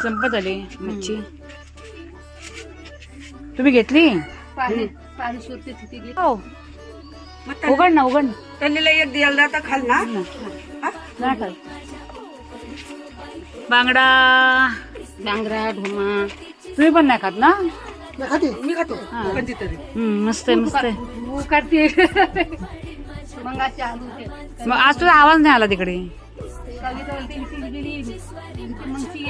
संपत आली मच्छी. तुम्ही घेतली? पाणी शोधते तिथे गेली. हो उघड ना उघड त्यांनीला एक द्यायला जाता खाल ना. ना खाल. बांगडा डांगरा ढोमा तुम्ही पण नाही खात ना? मी खातो कधीतरी. मस्त आहे मस्त आहे. करते मग चालू मग आज तुझा आवाज नाही आला तिकडे. गेली मग ती